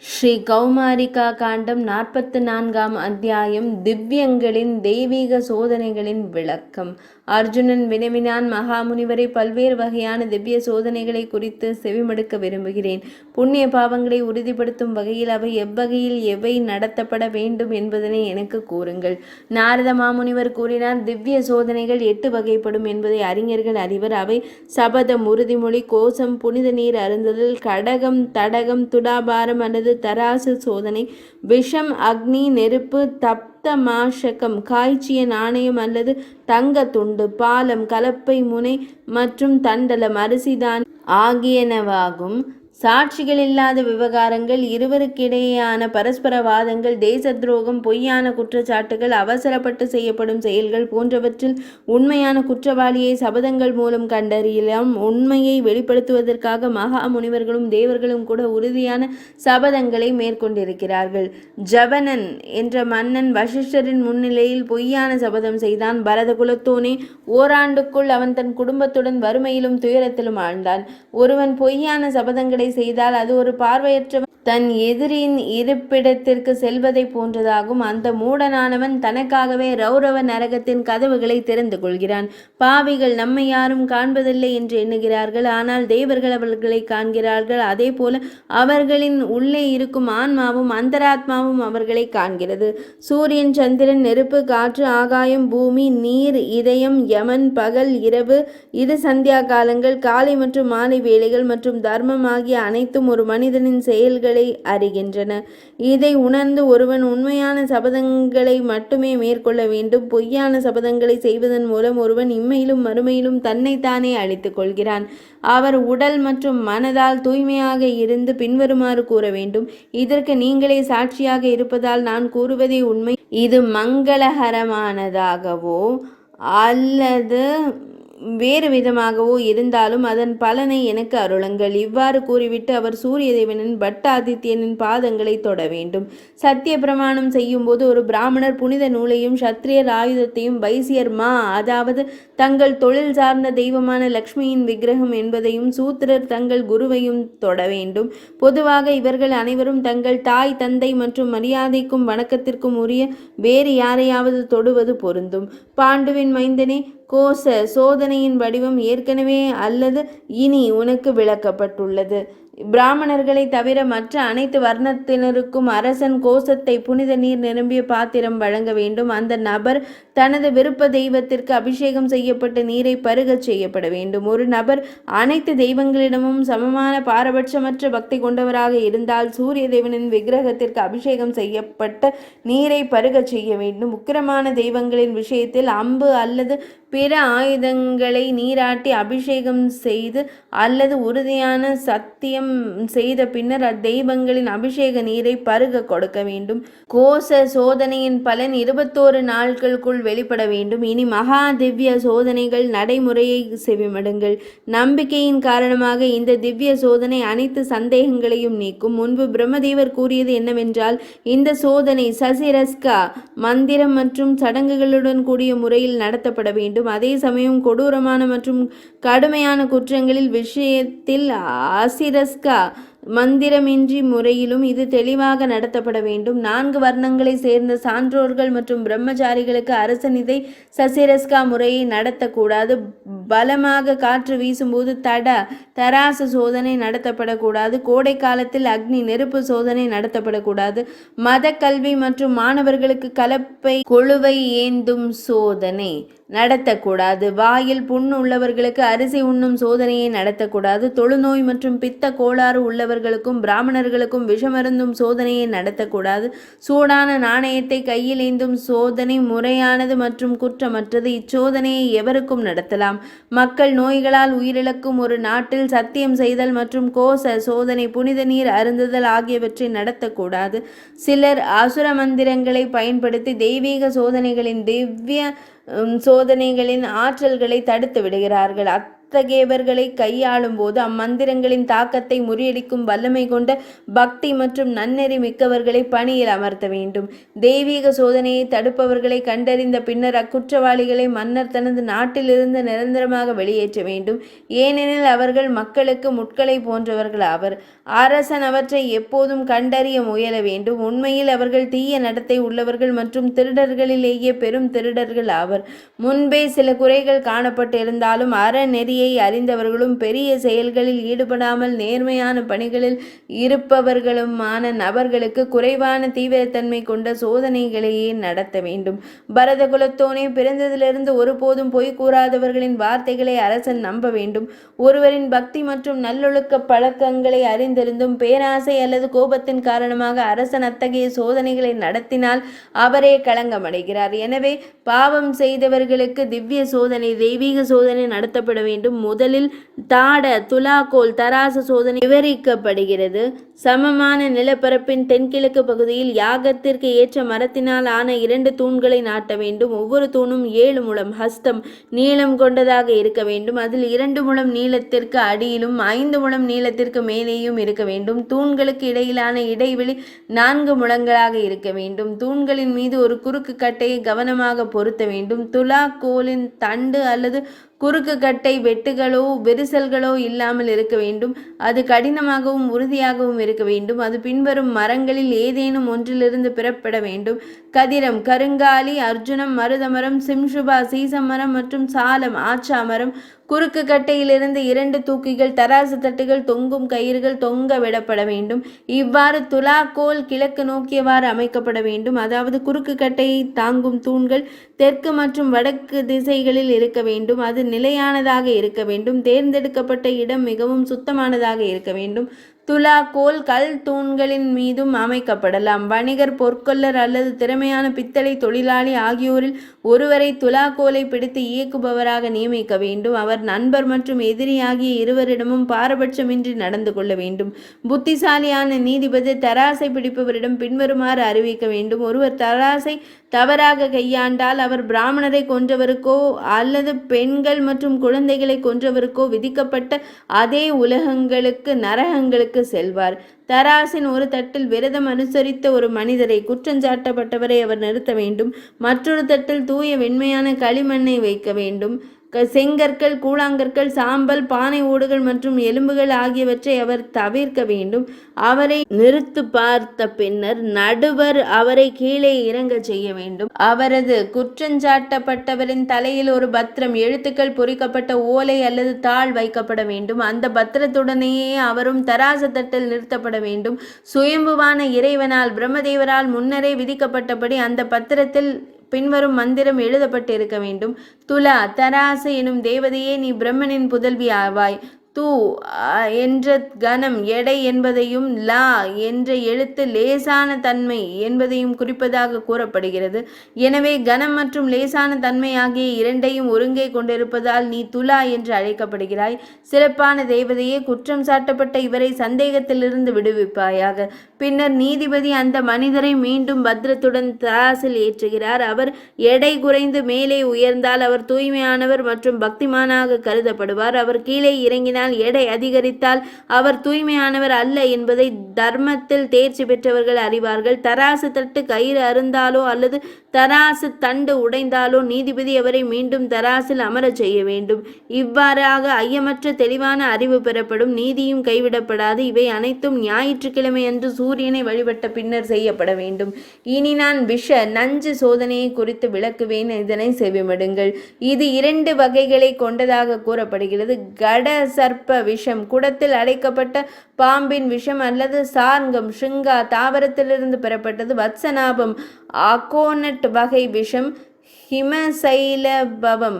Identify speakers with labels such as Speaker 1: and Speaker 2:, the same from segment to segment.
Speaker 1: ஸ்ரீ கௌமாரிகா காண்டம் 44ஆம் அத்தியாயம். திவ்யங்களின் தெய்வீக சோதனைகளின் விளக்கம். அர்ஜுனன் வினவினான், மகாமுனிவரை, பல்வேறு வகையான திவ்ய சோதனைகளை குறித்து செவிமடுக்க விரும்புகிறேன். புண்ணிய பாவங்களை உறுதிப்படுத்தும் வகையில் அவை எவ்வகையில் எவை நடத்தப்பட வேண்டும் என்பதனை எனக்கு கூறுங்கள். நாரத மாமுனிவர் கூறினார், திவ்ய சோதனைகள் 8 வகைப்படும் என்பதை அறிஞர்கள் அறிவர். அவை சபதம், உறுதிமொழி, கோஷம், புனித நீர் அருந்துதல், கடகம், தடகம், துடாபாரம் அல்லது தராசு சோதனை, விஷம், அக்னி, நெருப்பு, தப்த மாஷகம், காய்ச்சிய நாணயம் அல்லது தங்க துண்டு, பாலம், கலப்பை முனை மற்றும் தண்டலம், அரிசிதான் ஆகியனவாகும். சாட்சிகள் இல்லாத விவகாரங்கள், இருவருக்கிடையேயான பரஸ்பர வாதங்கள், தேச துரோகம், பொய்யான குற்றச்சாட்டுகள், அவசரப்பட்டு செய்யப்படும் செயல்கள் போன்றவற்றில் உண்மையான குற்றவாளியை சபதங்கள் மூலம் கண்டறியலாம். உண்மையை வெளிப்படுத்துவதற்காக மகா முனிவர்களும் தேவர்களும் கூட உறுதியான சபதங்களை மேற்கொண்டிருக்கிறார்கள். ஜபனன் என்ற மன்னன் வசிஷ்டரின் முன்னிலையில் பொய்யான சபதம் செய்தான். பரத குலத்தோனே, ஓராண்டுக்குள் அவன் தன் குடும்பத்துடன் வறுமையிலும் துயரத்திலும் ஆழ்ந்தான். ஒருவன் பொய்யான சபதங்களை செய்தால் அது ஒரு பார்வையற்றவன் தன் எதிரியின் இருப்பிடத்திற்கு செல்வதை போன்றதாகும். அந்த மூடனானவன் தனக்காகவே ரௌரவ நரகத்தின் கதவுகளை திறந்து கொள்கிறான். பாவிகள் நம்மை யாரும் காண்பதில்லை என்று எண்ணுகிறார்கள், ஆனால் தேவர்கள் அவர்களை காண்கிறார்கள். அதே போல அவர்களின் உள்ளே இருக்கும் ஆன்மாவும் அந்தராத்மாவும் அவர்களை காண்கிறது. சூரியன், சந்திரன், நெருப்பு, காற்று, ஆகாயம், பூமி, நீர், இதயம், யமன், பகல், இரவு, இது சந்தியா காலங்கள், காலை மற்றும் மாலை வேளைகள் மற்றும் தர்மம் ஆகிய அனைத்தும் ஒரு மனிதனின் செயல்களை அறிகின்றன. இதை உணர்ந்து ஒருவன் உண்மையான சபதங்களை மட்டுமே மேற்கொள்ள வேண்டும். பொய்யான சபதங்களை செய்வதன் மூலம் ஒருவன் இம்மையிலும் மறுமையிலும் தன்னைத்தானே அழித்துக் கொள்கிறான். அவர் உடல் மற்றும் மனதால் தூய்மையாக இருந்து பின்வருமாறு கூற வேண்டும். இதற்கு நீங்களே சாட்சியாக இருப்பதால் நான் கூறுவதே உண்மை. இது மங்களகரமானதாகவோ அல்லது வேறு விதமாகவோ இருந்தாலும் அதன் பலனை எனக்கு அருளுங்கள். இவ்வாறு கூறிவிட்டு அவர் சூரிய தேவனின் பட்டாதித்யனின் பாதங்களை தொட வேண்டும். சத்திய பிரமாணம் செய்யும் போது ஒரு பிராமணர் புனித நூலையும் சத்திரியர் ஆயுதத்தையும் வைசியர் அதாவது தங்கள் தொழில் சார்ந்த தெய்வமான லக்ஷ்மியின் விக்கிரகம் என்பதையும் சூத்திரர் தங்கள் குருவையும் தொட வேண்டும். பொதுவாக இவர்கள் அனைவரும் தங்கள் தாய், தந்தை மற்றும் மரியாதைக்கும் வணக்கத்திற்கும் உரிய வேறு யாரையாவது தொடுவது பொருந்தும். பாண்டுவின் மைந்தனே, கோச சோதனையின் வடிவம் ஏற்கனவே அல்லது இனி உனக்கு விளக்கப்பட்டுள்ளது. பிராமணர்களை தவிர மற்ற அனைத்து வர்ணத்தினருக்கும் அரசன் கோசத்தை புனித நீர் நிரம்பிய பாத்திரம் வழங்க வேண்டும். அந்த நபர் தனது விருப்ப தெய்வத்திற்கு அபிஷேகம் செய்யப்பட்ட நீரை பருகச் செய்யப்பட வேண்டும். ஒரு நபர் அனைத்து தெய்வங்களிடமும் சமமான பாரபட்சமற்ற பக்தி கொண்டவராக இருந்தால் சூரிய தேவனின் விக்கிரகத்திற்கு அபிஷேகம் செய்யப்பட்ட நீரை பருகச் செய்ய வேண்டும். உக்கிரமான தெய்வங்களின் விஷயத்தில் அம்பு அல்லது பிற ஆயுதங்களை நீராட்டி அபிஷேகம் செய்து அல்லது உறுதியான சத்தியம் செய்த பின்னர் அத்தெய்வங்களின் அபிஷேக நீரை பருக கொடுக்க வேண்டும். கோச சோதனையின் பலன் 21 நாட்களுக்குள் வெளிப்பட வேண்டும். இனி மகா திவ்ய சோதனைகள் நடைமுறையை செவிமடுங்கள். நம்பிக்கையின் காரணமாக இந்த திவ்ய சோதனை அனைத்து சந்தேகங்களையும் நீக்கும். முன்பு பிரம்மதேவர் கூறியது என்னவென்றால், இந்த சோதனை சசிரஸ்கா மந்திரம் மற்றும் சடங்குகளுடன் கூடிய முறையில் நடத்தப்பட வேண்டும். அதே சமயம் கொடூரமான மற்றும் கடுமையான குற்றங்களில் விஷயத்தில் அசிரஸ்கா மந்திரமின்றி முறையிலும் இது தெளிவாக நடத்தப்பட வேண்டும். 4 வர்ணங்களை சேர்ந்த சான்றோர்கள் மற்றும் பிரம்மச்சாரிகளுக்கு அரசன் இதை சசிரஸ்கா முறையை நடத்தக்கூடாது. பலமாக காற்று வீசும்போது தராசு சோதனை நடத்தப்படக்கூடாது. கோடை காலத்தில் அக்னி, நெருப்பு சோதனை நடத்தப்படக்கூடாது. மத கல்வி மற்றும் மாணவர்களுக்கு கலப்பை கொழுவை ஏந்தும் சோதனை நடத்தக்கூடாது. வாயில் புண் உள்ளவர்களுக்கு அரிசி உண்ணும் சோதனையை நடத்தக்கூடாது. தொழுநோய் மற்றும் பித்த கோளாறு உள்ளவர்களுக்கும் பிராமணர்களுக்கும் விஷமருந்தும் சோதனையை நடத்தக்கூடாது. சூடான நாணயத்தை கையில் ஏந்தும் சோதனை முறையானது மற்றும் குற்றமற்றது. இச்சோதனையை எவருக்கும் நடத்தலாம். மக்கள் நோய்களால் உயிரிழக்கும் ஒரு நாட்டில் சத்தியம் செய்தல் மற்றும் கோச சோதனை, புனித நீர் அருந்துதல் ஆகியவற்றை நடத்தக்கூடாது. சிலர் அசுர மந்திரங்களை பயன்படுத்தி தெய்வீக சோதனைகளின் ஆற்றல்களை தடுத்து விடுகிறார்கள். அத்தகையவர்களை கையாளும் போது அம்மந்திரங்களின் தாக்கத்தை முறியடிக்கும் வல்லமை கொண்ட பக்தி மற்றும் நன்னெறி மிக்கவர்களை பணியில் அமர்த்த வேண்டும். தெய்வீக சோதனையை தடுப்பவர்களை கண்டறிந்த பின்னர் அக்குற்றவாளிகளை மன்னர் தனது நாட்டிலிருந்து நிரந்தரமாக வெளியேற்ற வேண்டும். ஏனெனில் அவர்கள் மக்களுக்கு முட்களை போன்றவர்கள் ஆவர். அரசன் அவற்றை எப்போதும் கண்டறிய முயல வேண்டும். உண்மையில் அவர்கள் தீய நடத்தை உள்ளவர்கள் மற்றும் திருடர்களிலேயே பெரும் திருடர்கள் ஆவர். முன்பே சில குறைகள் காணப்பட்டிருந்தாலும் அறநெறியை அறிந்தவர்களும் பெரிய செயல்களில் ஈடுபடாமல் நேர்மையான பணிகளில் இருப்பவர்களுமான நபர்களுக்கு குறைவான தீவிரத்தன்மை கொண்ட சோதனைகளையே நடத்த வேண்டும். பரத குலத்தோனே, பிறந்ததிலிருந்து ஒருபோதும் பொய் கூறாதவர்களின் வார்த்தைகளை அரசன் நம்ப வேண்டும். ஒருவரின் பக்தி மற்றும் நல்லொழுக்க பழக்கங்களை அறிந்திருந்தும் பேராசை அல்லது கோபத்தின் காரணமாக அரசன் அத்தகைய சோதனைகளை நடத்தினால் அவரே களங்கமடைகிறார். எனவே பாவம் செய்தவர்களுக்கு திவ்ய சோதனை, தெய்வீக சோதனை நடத்தப்பட வேண்டும். முதலில் தாட, துலாக்கோல், தராசு சோதனை விவரிக்கப்படுகிறது. சமமான நிலப்பரப்பின் தென்கிழக்கு பகுதியில் யாகத்திற்கு ஏற்ற மரத்தினால் ஆன 2 தூண்களை நாட்ட வேண்டும். ஒவ்வொரு தூணும் 7 முழம் ஹஸ்தம் நீளம் கொண்டதாக இருக்க வேண்டும். அதில் 2 முழம் நீளத்திற்கு அடியிலும் 5 முழம் நீளத்திற்கு மேலேயும் இருக்க வேண்டும். தூண்களுக்கு இடையிலான இடைவெளி 4 முழங்களாக இருக்க வேண்டும். தூண்களின் மீது ஒரு குறுக்கு கட்டையை கவனமாக பொருத்த வேண்டும். துலா கோலின் தண்டு அல்லது குறுக்கு கட்டை வெட்டுகளோ விரிசல்களோ இல்லாமல் இருக்க வேண்டும். அது கடினமாகவும் உறுதியாகவும் இருக்க வேண்டும். அது பின்வரும் மரங்களில் ஏதேனும் ஒன்றிலிருந்து பெறப்பட வேண்டும். கதிரம், கருங்காலி, அர்ஜுனம், மருதமரம், சிம்சுபா, சீசமரம் மற்றும் சாலம், ஆச்சா மரம். குறுக்கு கட்டையிலிருந்து 2 தூக்கிகள், தராசு தட்டுகள், தொங்கும் கயிறுகள் தொங்க விடப்பட வேண்டும். இவ்வாறு துலாக்கோல் கிழக்கு நோக்கியவாறு அமைக்கப்பட வேண்டும். அதாவது குறுக்கு கட்டையை தாங்கும் தூண்கள் தெற்கு மற்றும் வடக்கு திசைகளில் இருக்க வேண்டும். அது நிலையானதாக இருக்க வேண்டும். தேர்ந்தெடுக்கப்பட்ட இடம் மிகவும் சுத்தமானதாக இருக்க வேண்டும். துலாக்கோல் கல் தூண்களின் மீதும் அமைக்கப்படலாம். வணிகர், பொற்கொல்லர் அல்லது திறமையான பித்தளை தொழிலாளி ஆகியோரில் ஒருவரை துலாக்கோலை பிடித்து இயக்குபவராக நியமிக்க வேண்டும். அவர் நண்பர் மற்றும் எதிரி ஆகிய இருவரிடமும் பாரபட்சமின்றி நடந்து கொள்ள வேண்டும். புத்திசாலியான நீதிபதி தராசை பிடிப்பவரிடம் பின்வருமாறு அறிவிக்க வேண்டும். ஒருவர் தராசை தவறாக கையாண்டால் அவர் பிராமணரை கொன்றவருக்கோ அல்லது பெண்கள் மற்றும் குழந்தைகளை கொன்றவருக்கோ விதிக்கப்பட்ட அதே உலகங்களுக்கு நரகங்களுக்கு செல்வார். தராசின் ஒரு தட்டில் விரதம் அனுசரித்த ஒரு மனிதரை, குற்றஞ்சாட்டப்பட்டவரை அவர் நிறுத்த வேண்டும். மற்றொரு தட்டில் தூய வெண்மையான களிமண்ணை வைக்க வேண்டும். செங்கற்கள், கூழாங்கற்கள், சாம்பல், பானை ஓடுகள் மற்றும் எலும்புகள் ஆகியவற்றை அவர் தவிர்க்க வேண்டும். அவரை நிறுத்து பார்த்த பின்னர் நடுவர் அவரை கீழே இறங்க செய்ய வேண்டும். அவரது குற்றஞ்சாட்டப்பட்டவரின் தலையில் ஒரு பத்திரம், எழுத்துக்கள் பொறிக்கப்பட்ட ஓலை அல்லது தாள் வைக்கப்பட வேண்டும். அந்த பத்திரத்துடனேயே அவரும் தராசு தட்டில் நிறுத்தப்பட வேண்டும். சுயம்புவான இறைவனால் பிரம்மதேவரால் முன்னரே விதிக்கப்பட்டபடி அந்த பத்திரத்தில் பின்வரும் மந்திரம் எழுதப்பட்டிருக்க வேண்டும். துலா, தராசு எனும் தேவதையே, நீ பிரம்மனின் புதல்வி ஆவாய். தூ என்ற கணம் எடை என்பதையும் லா என்ற எழுத்து லேசான தன்மை என்பதையும் குறிப்பதாக கூறப்படுகிறது. எனவே கணம் மற்றும் லேசான தன்மை ஆகிய இரண்டையும் ஒருங்கே கொண்டிருப்பதால் நீ துலா என்று அழைக்கப்படுகிறாய். சிறப்பான தேவதையே, குற்றம் சாட்டப்பட்ட இவரை சந்தேகத்திலிருந்து விடுவிப்பாயாக. பின்னர் நீதிபதி அந்த மனிதரை மீண்டும் பத்திரத்துடன் தராசில் ஏற்றுகிறார். அவர் எடை குறைந்து மேலே உயர்ந்தால் அவர் தூய்மையானவர் மற்றும் பக்திமானாக கருதப்படுவார். அவர் கீழே இறங்கினால், எடை அதிகரித்தால் அவர் தூய்மையானவர் அல்ல என்பதை தர்மத்தில் தேர்ச்சி பெற்றவர்கள் அறிவார்கள். தராசு தட்டு கயிறு அருந்தாலோ அல்லது தராசு தண்டு உடைந்தாலோ நீதிபதி அவரை மீண்டும் தராசில் அமரச் செய்ய வேண்டும். இவ்வாறாக ஐயமற்ற தெளிவான அறிவு பெறப்படும். நீதியும் கைவிடப்படாது. இவை அனைத்தும் ஞாயிற்றுக்கிழமை அன்று சூரியனை வழிபட்ட பின்னர் செய்யப்பட வேண்டும். இனி நான் நஞ்சு சோதனையை குறித்து விளக்குவேன். இதனை செவிமடுங்கள். இது 2 வகைகளை கொண்டதாக கூறப்படுகிறது. கட சர்ப்ப விஷம், குடத்தில் அடைக்கப்பட்ட பாம்பின் விஷம் அல்லது சார்ங்கம், ஷிங்கா தாவரத்திலிருந்து பெறப்பட்டது. வத்சநாபம், அகோனட் வகை விஷம், ஹிமசைலபவம்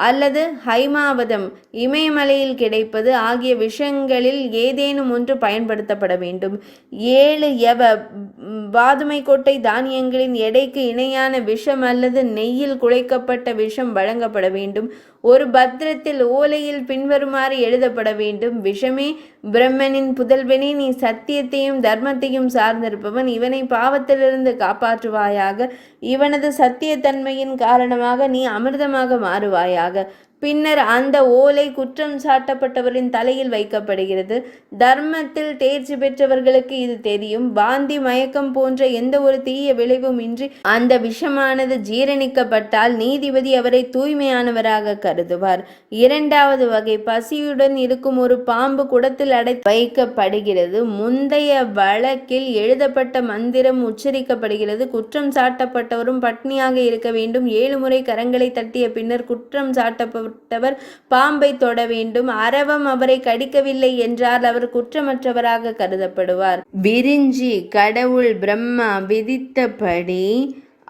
Speaker 1: அல்லது ஹைமாவதம், இமயமலையில் கிடைப்பது ஆகிய விஷங்களில் ஏதேனும் ஒன்று பயன்படுத்தப்பட வேண்டும். 7 வாதுமை கொட்டை தானியங்களின் எடைக்கு இணையான விஷம் அல்லது நெய்யில் குழைக்கப்பட்ட விஷம் வழங்கப்பட வேண்டும். ஒரு பத்திரத்தில் ஓலையில் பின்வருமாறு எழுதப்பட வேண்டும். விஷமே, பிரம்மனின் புதல்வனே, நீ சத்தியத்தையும் தர்மத்தையும் சார்ந்திருப்பவன். இவனை பாவத்திலிருந்து காப்பாற்றுவாயாக. இவனது சத்தியத்தன்மையின் காரணமாக நீ அமிர்தமாக மாறுவாயாக. பின்னர் அந்த ஓலை குற்றம் சாட்டப்பட்டவரின் தலையில் வைக்கப்படுகிறது. தர்மத்தில் தேர்ச்சி பெற்றவர்களுக்கு இது தெரியும். வாந்தி, மயக்கம் போன்ற எந்த ஒரு தீய விளைவும் இன்றி அந்த விஷமானது ஜீரணிக்கப்பட்டால் நீதிபதி அவரை தூய்மையானவராக கருதுவார். இரண்டாவது வகை, பசியுடன் இருக்கும் ஒரு பாம்பு குடத்தில் வைக்கப்படுகிறது. முந்தைய வழக்கில் எழுதப்பட்ட மந்திரம் உச்சரிக்கப்படுகிறது. குற்றம் சாட்டப்பட்டவரும் பட்னியாக இருக்க வேண்டும். 7 முறை கரங்களை தட்டிய பின்னர் குற்றம் சாட்டப்பட்டவர் பாம்பை தொட வேண்டும். அரவம் அவரை கடிக்கவில்லை என்றால் அவர் குற்றமற்றவராக கருதப்படுவார். விரிஞ்சி கடவுள் பிரம்மா விதித்தபடி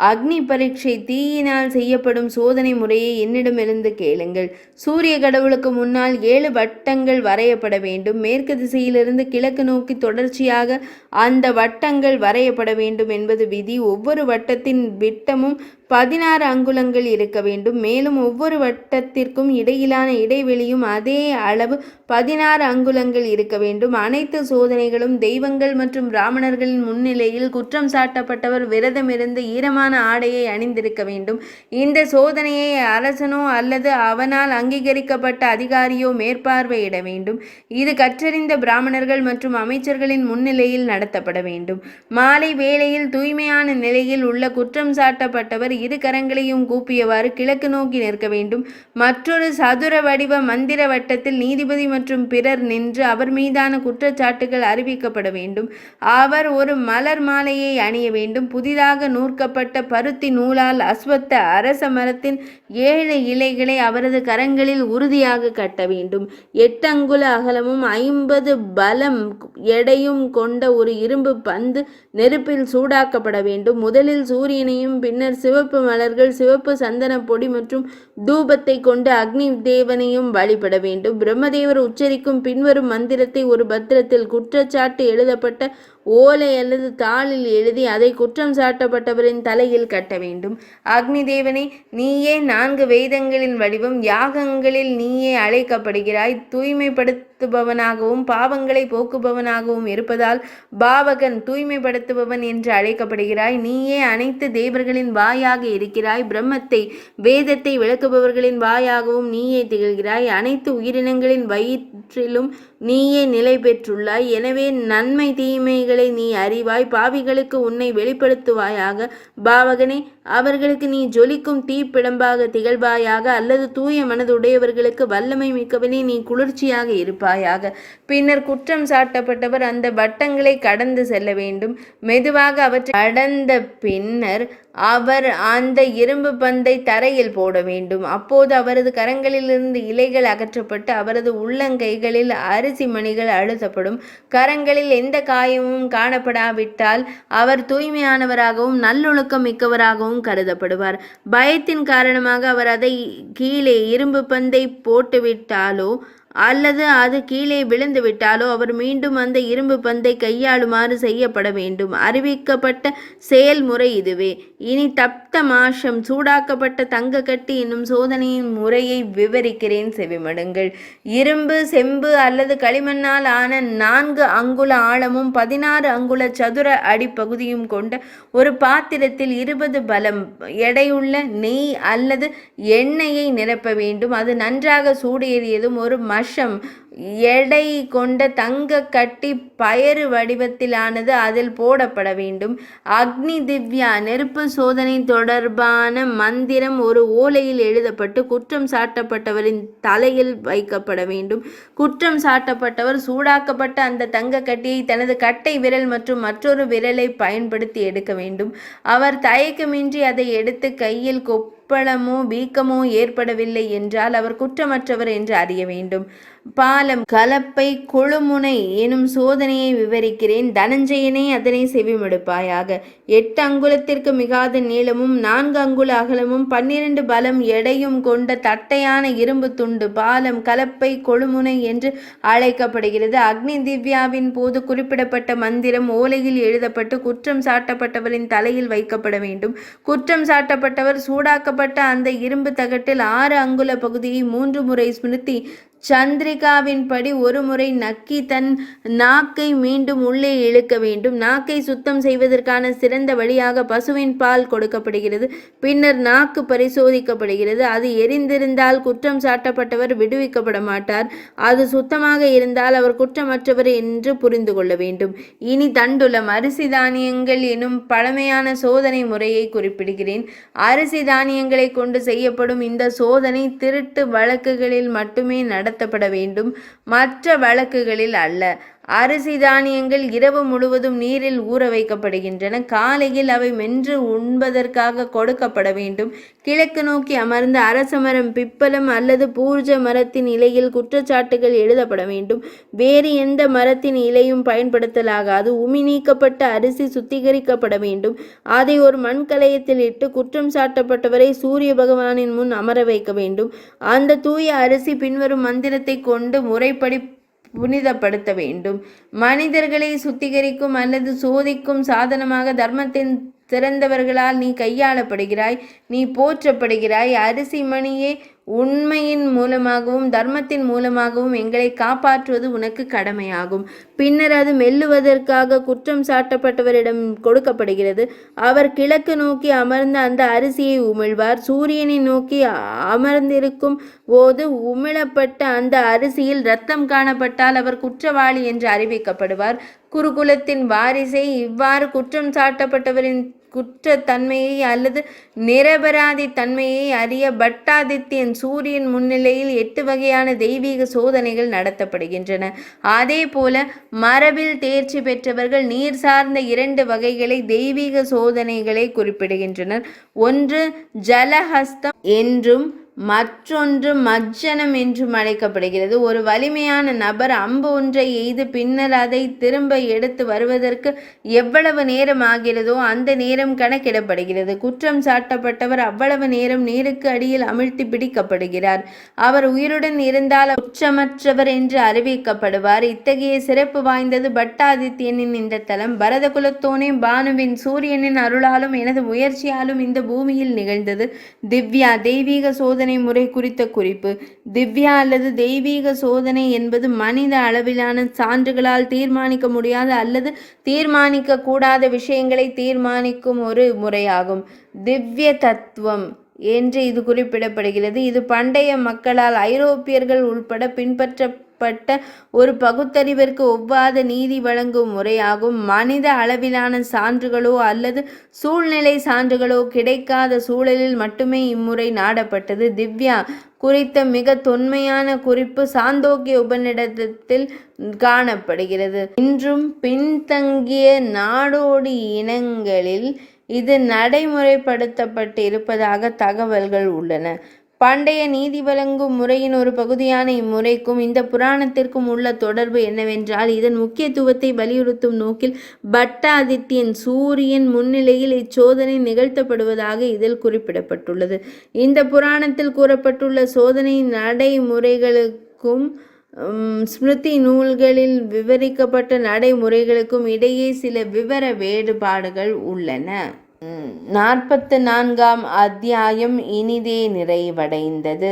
Speaker 1: அக்னி பரீட்சை, தீயினால் செய்யப்படும் சோதனை முறையை என்னிடமிருந்து கேளுங்கள். சூரிய கடவுளுக்கு முன்னால் 7 வட்டங்கள் வரையப்பட வேண்டும். மேற்கு திசையிலிருந்து கிழக்கு நோக்கி தொடர்ச்சியாக அந்த வட்டங்கள் வரையப்பட வேண்டும் என்பது விதி. ஒவ்வொரு வட்டத்தின் விட்டமும் 16 அங்குலங்கள் இருக்க வேண்டும். மேலும் ஒவ்வொரு வட்டத்திற்கும் இடையிலான இடைவெளியும் அதே அளவு 16 அங்குலங்கள் இருக்க வேண்டும். அனைத்து சோதனைகளும் தெய்வங்கள் மற்றும் பிராமணர்களின் முன்னிலையில் குற்றம் சாட்டப்பட்டவர் விரதமிருந்து ஈரமான ஆடையை அணிந்திருக்க வேண்டும். இந்த சோதனையை அரசனோ அல்லது அவனால் அங்கீகரிக்கப்பட்ட அதிகாரியோ மேற்பார்வையிட வேண்டும். இது கற்றறிந்த பிராமணர்கள் மற்றும் அமைச்சர்களின் முன்னிலையில் நடத்தப்பட வேண்டும். மாலை வேளையில் தூய்மையான நிலையில் உள்ள குற்றம் சாட்டப்பட்டவர் 2 கரங்களையும் கூப்பியவாறு கிழக்கு நோக்கி நிற்க வேண்டும். மற்றொரு சதுர வடிவ மந்திர வட்டத்தில் நீதிபதி மற்றும் பிறர் நின்று அவர் மீதான குற்றச்சாட்டுகள் அறிவிக்கப்பட வேண்டும். அவர் ஒரு மலர் மாலையை அணிய வேண்டும். புதிதாக நூற்கப்பட்ட பருத்தி நூலால் அஸ்வத்த அரச மரத்தின் 7 இலைகளை அவரது கரங்களில் உறுதியாக கட்ட வேண்டும். 8 அங்குல அகலமும் 50 பலம் எடையும் கொண்ட ஒரு இரும்பு பந்து நெருப்பில் சூடாக்கப்பட வேண்டும். முதலில் சூரியனையும் பின்னர் சிவப்பு மலர்கள், சிவப்பு சந்தன பொடி மற்றும் தூபத்தை கொண்டு அக்னி தேவனையும் வழிபட வேண்டும். பிரம்மதேவர் உச்சரிக்கும் பின்வரும் மந்திரத்தை ஒரு பத்திரத்தில் குற்றச்சாட்டு எழுதப்பட்ட ஓலை அல்லது தாளில் எழுதி அதை குற்றம் சாட்டப்பட்டவரின் தலையில் கட்ட வேண்டும். அக்னி தேவனே, நீயே 4 வேதங்களின் வடிவம். யாகங்களில் நீயே அழைக்கப்படுகிறாய். தூய்மைப்படுத்துபவனாகவும் பாவங்களை போக்குபவனாகவும் இருப்பதால் பாவகன், தூய்மைப்படுத்துபவன் என்று அழைக்கப்படுகிறாய். நீயே அனைத்து தேவர்களின் வாயாக இருக்கிறாய். பிரம்மத்தை, வேதத்தை விளக்குபவர்களின் வாயாகவும் நீயே திகழ்கிறாய். அனைத்து உயிரினங்களின் வயிற்றிலும் நீயே நிலை பெற்றுள்ளாய். எனவே நன்மை தீமைகளை நீ அறிவாய். பாவிகளுக்கு உன்னை வெளிப்படுத்துவாயாக. பாவகனே, அவர்களுக்கு நீ ஜொலிக்கும் தீப்பிழம்பாக திகழ்வாயாக. அல்லது தூய மனதுடையவர்களுக்கு வல்லமை மிக்கவனே, நீ குளிர்ச்சியாக இருப்பாயாக. பின்னர் குற்றம் சாட்டப்பட்டவர் அந்த வட்டங்களை கடந்து செல்ல வேண்டும். மெதுவாக அவற்றை கடந்த பின்னர் அவர் அந்த இரும்பு பந்தை தரையில் போட வேண்டும். அப்போது அவரது கரங்களிலிருந்து இலைகள் அகற்றப்பட்டு அவரது உள்ளங்கைகளில் அரிசி மணிகள் அழுத்தப்படும். கரங்களில் எந்த காயமும் காணப்படாவிட்டால் அவர் தூய்மையானவராகவும் நல்லொழுக்கம் மிக்கவராகவும் கருதப்படுவார். பயத்தின் காரணமாக அவர் அதை கீழே இரும்பு பந்தை போட்டுவிட்டாலோ அல்லது அது கீழே விழுந்து விட்டாலோ அவர் மீண்டும் அந்த இரும்பு பந்தை கையாளுமாறு செய்யப்பட வேண்டும். அறிவிக்கப்பட்ட செயல்முறை இதுவே. இனி தப்த மாஷம், சூடாக்கப்பட்ட தங்க கட்டி என்னும் சோதனையின் முறையை விவரிக்கிறேன், செவிமடுங்கள். இரும்பு, செம்பு அல்லது களிமண்ணால் ஆன 4 அங்குல ஆழமும் 16 அங்குல சதுர அடிப்பகுதியும் கொண்ட ஒரு பாத்திரத்தில் 20 பலம் எடையுள்ள நெய் அல்லது எண்ணெயை நிரப்ப வேண்டும். அது நன்றாக சூடேறியதும் ஒரு மஷம் எடை கொண்ட தங்க கட்டி பயறு வடிவத்திலானது அதில் போடப்பட வேண்டும். அக்னி திவ்யா, நெருப்பு சோதனை தொடர்பான மந்திரம் ஒரு ஓலையில் எழுதப்பட்டு குற்றம் சாட்டப்பட்டவரின் தலையில் வைக்கப்பட வேண்டும். குற்றம் சாட்டப்பட்டவர் சூடாக்கப்பட்ட அந்த தங்க கட்டியை தனது கட்டை விரல் மற்றும் மற்றொரு விரலை பயன்படுத்தி எடுக்க வேண்டும். அவர் தயக்கமின்றி அதை எடுத்து கையில் கொப்பளமோ வீக்கமோ ஏற்படவில்லை என்றால் அவர் குற்றமற்றவர் என்று அறிய வேண்டும். பாலம், கலப்பை, கொழுமுனை எனும் சோதனையை விவரிக்கிறேன். தனஞ்சயனே, அதனை செவிமடுப்பாயாக. 8 அங்குலத்திற்கு மிகாத நீளமும் 4 அங்குல அகலமும் 12 பலம் எடையும் கொண்ட தட்டையான இரும்பு துண்டு பாலம், கலப்பை, கொழுமுனை என்று அழைக்கப்படுகிறது. அக்னி திவ்யாவின் போது குறிப்பிடப்பட்ட மந்திரம் ஓலையில் எழுதப்பட்டு குற்றம் சாட்டப்பட்டவரின் தலையில் வைக்கப்பட வேண்டும். குற்றம் சாட்டப்பட்டவர் சூடாக்கப்பட்ட அந்த இரும்பு தகட்டில் 6 அங்குல பகுதியை 3 முறை ஸ்மிருதி சந்திரிகாவின் படி ஒரு முறை நக்கி தன் நாக்கை மீண்டும் உள்ளே இழுக்க வேண்டும். நாக்கை சுத்தம் செய்வதற்கான சிறந்த வழியாக பசுவின் பால் கொடுக்கப்படுகிறது. பின்னர் நாக்கு பரிசோதிக்கப்படுகிறது. அது எரிந்திருந்தால் குற்றம் சாட்டப்பட்டவர் விடுவிக்கப்பட மாட்டார். அது சுத்தமாக இருந்தால் அவர் குற்றமற்றவர் என்று புரிந்து கொள்ள வேண்டும். இனி தண்டுலம் அரிசி தானியங்கள் எனும் பழமையான சோதனை முறையை குறிப்பிடுகிறேன். அரிசி தானியங்களை கொண்டு செய்யப்படும் இந்த சோதனை திருட்டு வழக்குகளில் மட்டுமே நடத்தப்பட வேண்டும், மற்ற வழக்குகளில் அல்ல. அரிசி தானியங்கள் இரவு முழுவதும் நீரில் ஊற வைக்கப்படுகின்றன. காலையில் அவை மென்று உண்பதற்காக கொடுக்கப்பட வேண்டும். கிழக்கு நோக்கி அமர்ந்த அரசமரம், பிப்பலம் அல்லது பூர்ஜ மரத்தின் இலையில் குற்றச்சாட்டுகள் எழுதப்பட வேண்டும். வேறு எந்த மரத்தின் இலையும் பயன்படுத்தலாகாது. உமி நீக்கப்பட்ட அரிசி சுத்திகரிக்கப்பட வேண்டும். அதை ஒரு மண்கலயத்தில் இட்டு குற்றம் சாட்டப்பட்டவரை சூரிய பகவானின் முன் அமர வைக்க வேண்டும். அந்த தூய அரிசி பின்வரும் மந்திரத்தை கொண்டு முறைப்படி புனிதப்படுத்த வேண்டும். மனிதர்களை சுத்திகரிக்கும் அல்லது சோதிக்கும் சாதனமாக தர்மத்தின் சிறந்தவர்களால் நீ கையாளப்படுகிறாய், நீ போற்றப்படுகிறாய். அரிசி மணியே, உண்மையின் மூலமாகவும் தர்மத்தின் மூலமாகவும் எங்களை காப்பாற்றுவது உனக்கு கடமையாகும். பின்னர் அது மெல்லுவதற்காக குற்றம் சாட்டப்பட்டவரிடம் கொடுக்கப்படுகிறது. அவர் கிழக்கு நோக்கி அமர்ந்த அந்த அரிசியை உமிழ்வார். சூரியனை நோக்கி அமர்ந்திருக்கும் போது உமிழப்பட்ட அந்த அரிசியில் இரத்தம் காணப்பட்டால் அவர் குற்றவாளி என்று அறிவிக்கப்படுவார். குருகுலத்தின் வாரிசை, இவ்வாறு குற்றம் சாட்டப்பட்டவரின் குற்றத்தன்மையை அல்லது நிரபராதி தன்மையை அறிய பட்டாதித்யன் சூரியன் முன்னிலையில் 8 வகையான தெய்வீக சோதனைகள் நடத்தப்படுகின்றன. அதே போல மரபில் தேர்ச்சி பெற்றவர்கள் நீர் சார்ந்த 2 வகைகளை தெய்வீக சோதனைகளை குறிப்பிடுகின்றனர். ஒன்று ஜலஹஸ்தம் என்றும் மற்றொன்று மஜ்ஜனம் என்றும் அழைக்கப்படுகிறது. ஒரு வலிமையான நபர் அம்பு ஒன்றை எய்து பின்னர் அதை திரும்ப எடுத்து வருவதற்கு எவ்வளவு நேரம் ஆகிறதோ அந்த நேரம் கணக்கிடப்படுகிறது. குற்றம் சாட்டப்பட்டவர் அவ்வளவு நேரம் நீருக்கு அடியில் அமிழ்த்தி பிடிக்கப்படுகிறார். அவர் உயிருடன் இருந்தால் குற்றமற்றவர் என்று அறிவிக்கப்படுவார். இத்தகைய சிறப்பு வாய்ந்தது பட்டாதித்யனின் இந்த தலம். பரத குலத்தோனே, பானுவின் சூரியனின் அருளாலும் எனது முயற்சியாலும் இந்த பூமியில் நிகழ்ந்தது. திவ்யா தெய்வீக சோதனை முறை குறித்த குறிப்பு. திவ்யா அல்லது தெய்வீக சோதனை என்பது மனித அளவிலான சான்றுகளால் தீர்மானிக்க முடியாத அல்லது தீர்மானிக்க கூடாத விஷயங்களை தீர்மானிக்கும் ஒரு முறையாகும். திவ்ய தத்துவம் என்று இது குறிப்பிடப்படுகிறது. இது பண்டைய மக்களால் ஐரோப்பியர்கள் உள்பட பின்பற்றப்பட்ட ஒரு பகுத்தறிவிற்கு ஒவ்வாத நீதி வழங்கும் முறையாகும். மனித அளவிலான சான்றுகளோ அல்லது சூழ்நிலை சான்றுகளோ கிடைக்காத சூழலில் மட்டுமே இம்முறை நாடப்பட்டது. திவ்யா குறித்த மிக தொன்மையான குறிப்பு சாந்தோக்கிய உபநிடதத்தில் காணப்படுகிறது. இன்றும் பின்தங்கிய நாடோடி இனங்களில் இது நடைமுறைப்படுத்தப்பட்டு இருப்பதாக தகவல்கள் உள்ளன. பண்டைய நீதி வழங்கும் முறையின் ஒரு பகுதியான இம்முறைக்கும் இந்த புராணத்திற்கும் உள்ள தொடர்பு என்னவென்றால், இதன் முக்கியத்துவத்தை வலியுறுத்தும் நோக்கில் பட்டாதித்யன் சூரியன் முன்னிலையில் இச்சோதனை நிகழ்த்தப்படுவதாக இதில் குறிப்பிடப்பட்டுள்ளது. இந்த புராணத்தில் கூறப்பட்டுள்ள சோதனை நடைமுறைகளுக்கும் ஸ்மிருதி நூல்களில் விவரிக்கப்பட்ட நடைமுறைகளுக்கும் இடையே சில விவர வேறுபாடுகள் உள்ளன. 44ஆம் அத்தியாயம் இனிதே நிறைவடைந்தது.